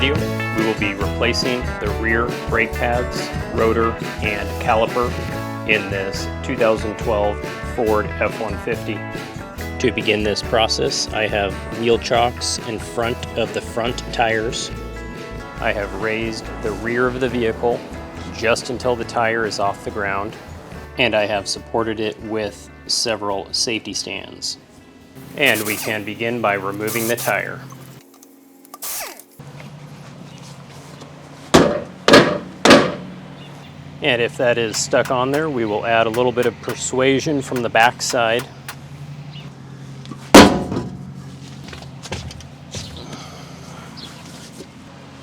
video, we will be replacing the rear brake pads, rotor, and caliper in this 2012 Ford F150. To begin this process, I have wheel chocks in front of the front tires. I have raised the rear of the vehicle just until the tire is off the ground, and I have supported it with several safety stands. And we can begin by removing the tire. And if that is stuck on there, we will add a little bit of persuasion from the back side.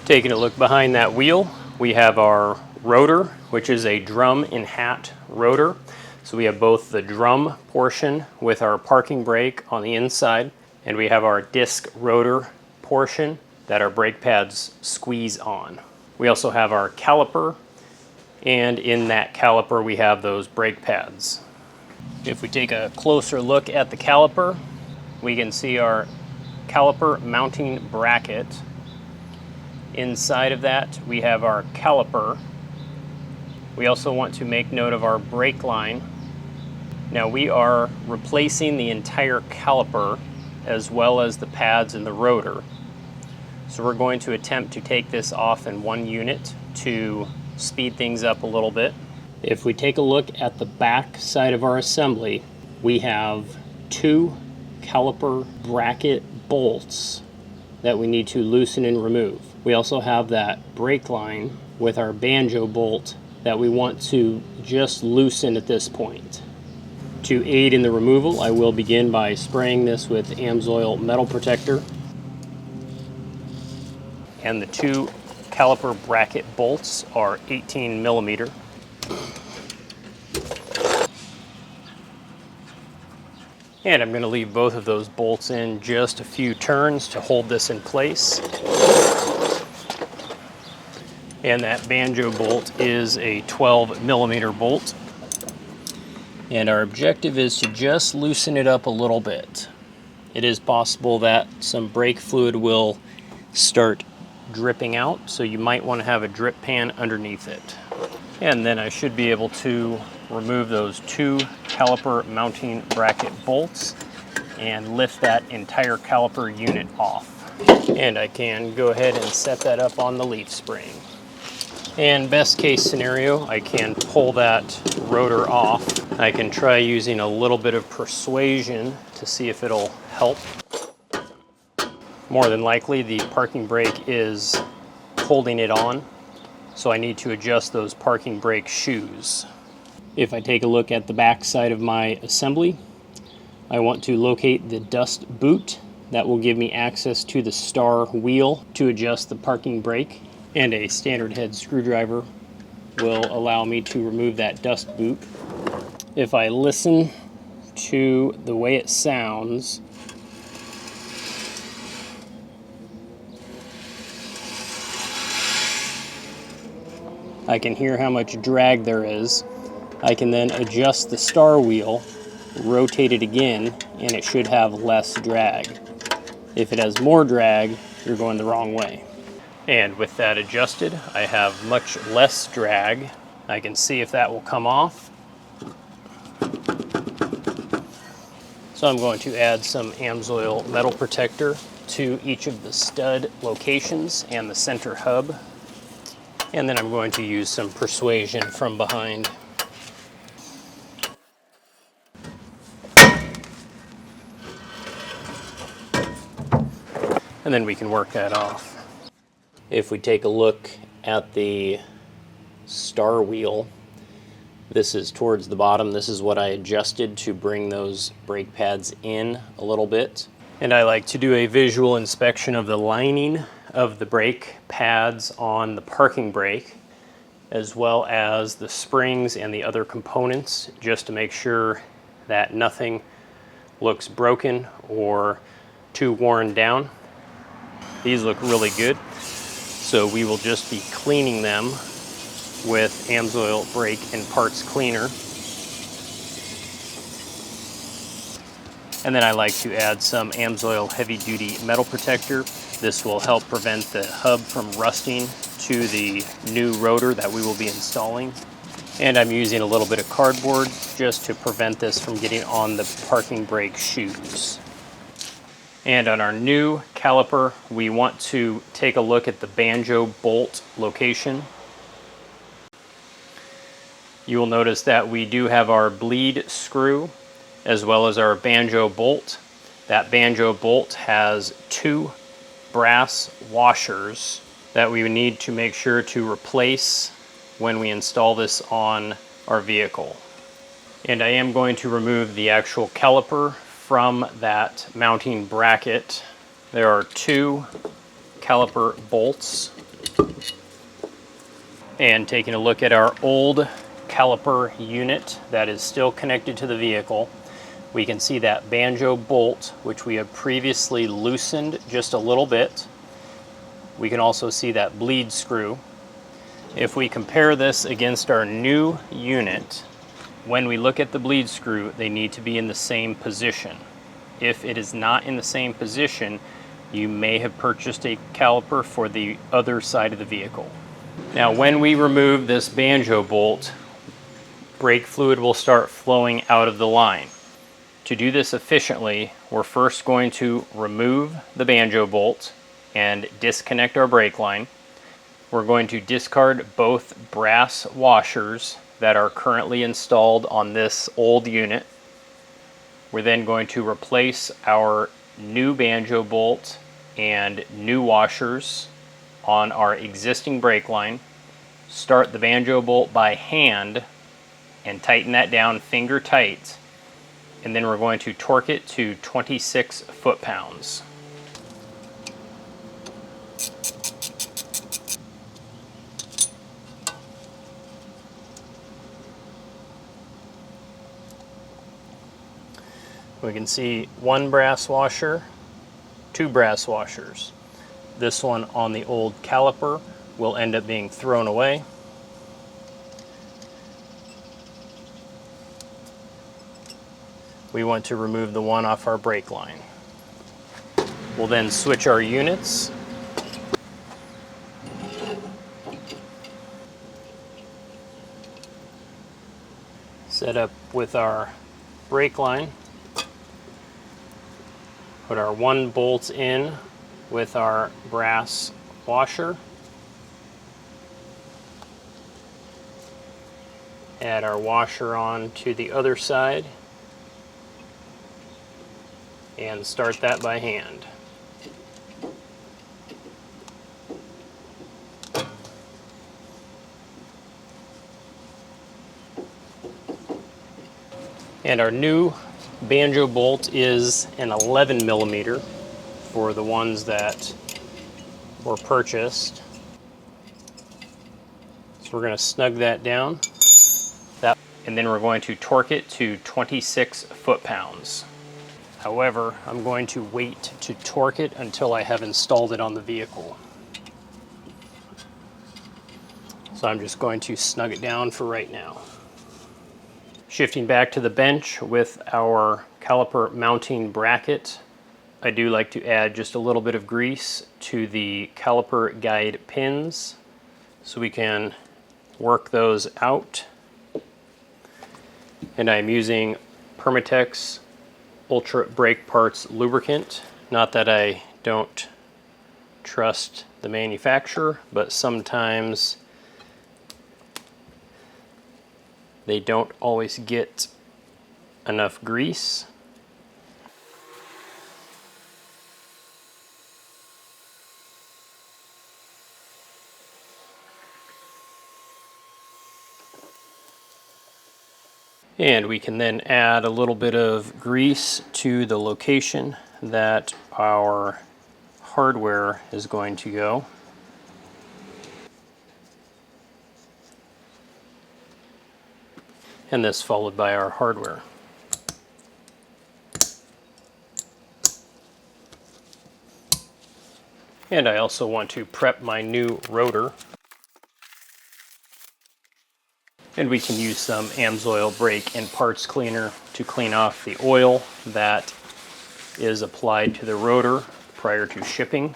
Taking a look behind that wheel, we have our rotor, which is a drum and hat rotor. So we have both the drum portion with our parking brake on the inside, and we have our disc rotor portion that our brake pads squeeze on. We also have our caliper, and in that caliper we have those brake pads. If we take a closer look at the caliper, we can see our caliper mounting bracket. Inside of that we have our caliper. We also want to make note of our brake line. Now we are replacing the entire caliper as well as the pads and the rotor. So we're going to attempt to take this off in one unit to speed things up a little bit. If we take a look at the back side of our assembly, we have two caliper bracket bolts that we need to loosen and remove. We also have that brake line with our banjo bolt that we want to just loosen at this point. To aid in the removal, I will begin by spraying this with Amsoil metal protector. And the two caliper bracket bolts are 18 millimeter. And I'm going to leave both of those bolts in just a few turns to hold this in place. And that banjo bolt is a 12 millimeter bolt. And our objective is to just loosen it up a little bit. It is possible that some brake fluid will start dripping out, so you might want to have a drip pan underneath it. And then I should be able to remove those two caliper mounting bracket bolts and lift that entire caliper unit off. And I can go ahead and set that up on the leaf spring. And best case scenario, I can pull that rotor off. I can try using a little bit of persuasion to see if it'll help. More than likely, the parking brake is holding it on, so I need to adjust those parking brake shoes. If I take a look at the back side of my assembly, I want to locate the dust boot. That will give me access to the star wheel to adjust the parking brake, and a standard head screwdriver will allow me to remove that dust boot. If I listen to the way it sounds, I can hear how much drag there is. I can then adjust the star wheel, rotate it again, and it should have less drag. If it has more drag, you're going the wrong way. And with that adjusted, I have much less drag. I can see if that will come off. So I'm going to add some Amsoil metal protector to each of the stud locations and the center hub. And then I'm going to use some persuasion from behind. And then we can work that off. If we take a look at the star wheel, this is towards the bottom. This is what I adjusted to bring those brake pads in a little bit. And I like to do a visual inspection of the lining of the brake pads on the parking brake, as well as the springs and the other components, just to make sure that nothing looks broken or too worn down. These look really good, so we will just be cleaning them with Amsoil brake and parts cleaner. And then I like to add some Amsoil heavy duty metal protector This will help prevent the hub from rusting to the new rotor that we will be installing. And I'm using a little bit of cardboard just to prevent this from getting on the parking brake shoes. And on our new caliper, we want to take a look at the banjo bolt location. You will notice that we do have our bleed screw as well as our banjo bolt. That banjo bolt has 2 brass washers that we need to make sure to replace when we install this on our vehicle. And I am going to remove the actual caliper from that mounting bracket. There are 2 caliper bolts. And taking a look at our old caliper unit that is still connected to the vehicle, we can see that banjo bolt, which we have previously loosened just a little bit. We can also see that bleed screw. If we compare this against our new unit, when we look at the bleed screw, they need to be in the same position. If it is not in the same position, you may have purchased a caliper for the other side of the vehicle. Now, when we remove this banjo bolt, brake fluid will start flowing out of the line. To do this efficiently, we're first going to remove the banjo bolt and disconnect our brake line. We're going to discard both brass washers that are currently installed on this old unit. We're then going to replace our new banjo bolt and new washers on our existing brake line. Start the banjo bolt by hand and tighten that down finger tight. And then we're going to torque it to 26 foot-pounds. We can see 1 brass washer, 2 brass washers. This one on the old caliper will end up being thrown away. We want to remove the one off our brake line. We'll then switch our units. Set up with our brake line. Put our 1 bolt in with our brass washer. Add our washer on to the other side and start that by hand. And our new banjo bolt is an 11 millimeter for the ones that were purchased. So we're going to snug that down. And then we're going to torque it to 26 foot-pounds. However, I'm going to wait to torque it until I have installed it on the vehicle. So I'm just going to snug it down for right now. Shifting back to the bench with our caliper mounting bracket, I do like to add just a little bit of grease to the caliper guide pins so we can work those out. And I'm using Permatex Ultra Brake Parts Lubricant. Not that I don't trust the manufacturer, but sometimes they don't always get enough grease. And we can then add a little bit of grease to the location that our hardware is going to go. And this followed by our hardware. And I also want to prep my new rotor. And we can use some Amsoil brake and parts cleaner to clean off the oil that is applied to the rotor prior to shipping.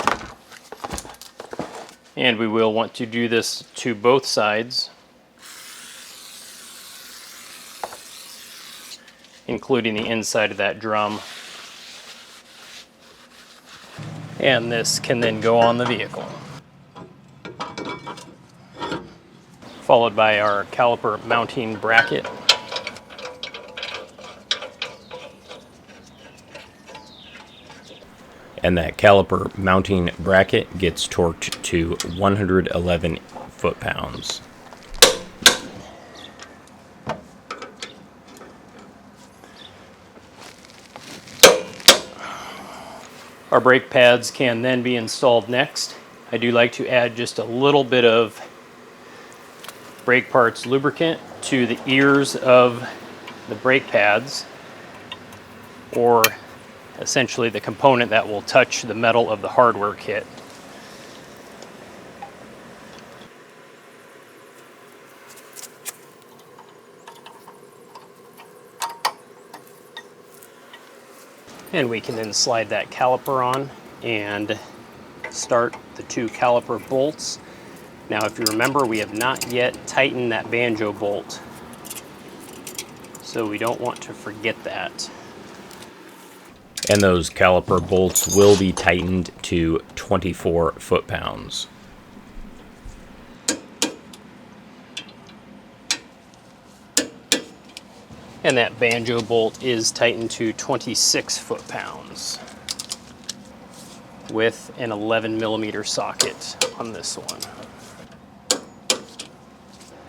And we will want to do this to both sides, including the inside of that drum. And this can then go on the vehicle. Followed by our caliper mounting bracket. And that caliper mounting bracket gets torqued to 111 foot-pounds. Our brake pads can then be installed next. I do like to add just a little bit of brake parts lubricant to the ears of the brake pads, or essentially the component that will touch the metal of the hardware kit. And we can then slide that caliper on and start the two caliper bolts. Now, if you remember, we have not yet tightened that banjo bolt, so we don't want to forget that. And those caliper bolts will be tightened to 24 foot-pounds. And that banjo bolt is tightened to 26 foot-pounds with an 11mm socket on this one.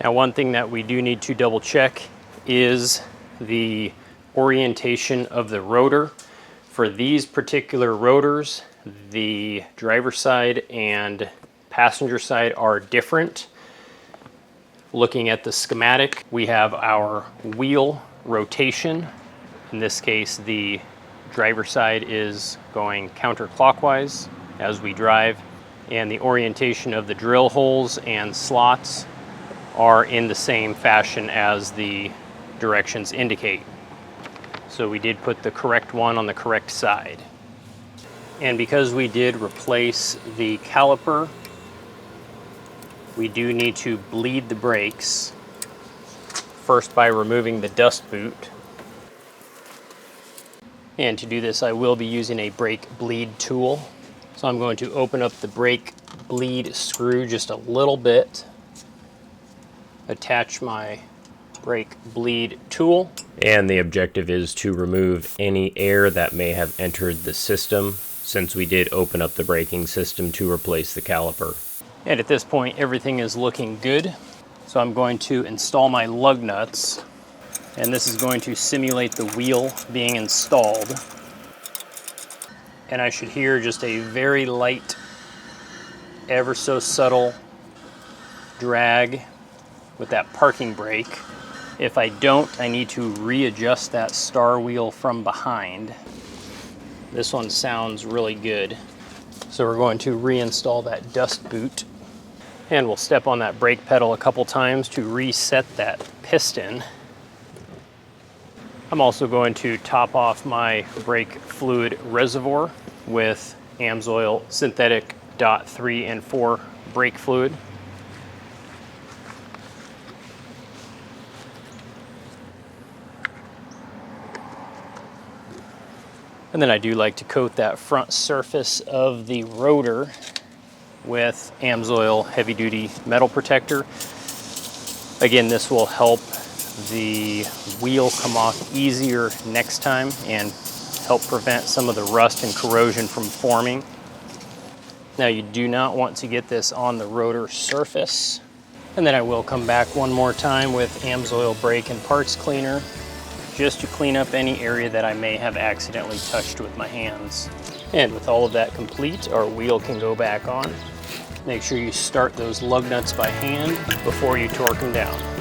Now, one thing that we do need to double check is the orientation of the rotor. For these particular rotors, the driver's side and passenger side are different. Looking at the schematic, we have our wheel rotation. In this case, the driver's side is going counterclockwise as we drive, and the orientation of the drill holes and slots are in the same fashion as the directions indicate. So we did put the correct one on the correct side. And because we did replace the caliper, we do need to bleed the brakes, first by removing the dust boot. And to do this, I will be using a brake bleed tool. So I'm going to open up the brake bleed screw just a little bit, attach my brake bleed tool. And the objective is to remove any air that may have entered the system, since we did open up the braking system to replace the caliper. And at this point, everything is looking good. So I'm going to install my lug nuts, and this is going to simulate the wheel being installed. And I should hear just a very light, ever so subtle drag with that parking brake. If I don't, I need to readjust that star wheel from behind. This one sounds really good. So we're going to reinstall that dust boot, and we'll step on that brake pedal a couple times to reset that piston. I'm also going to top off my brake fluid reservoir with Amsoil synthetic .3 and 4 brake fluid. And then I do like to coat that front surface of the rotor with Amsoil heavy duty metal protector. Again, this will help the wheel come off easier next time and help prevent some of the rust and corrosion from forming. Now, you do not want to get this on the rotor surface. And then I will come back one more time with Amsoil brake and parts cleaner, just to clean up any area that I may have accidentally touched with my hands. And with all of that complete, our wheel can go back on. Make sure you start those lug nuts by hand before you torque them down.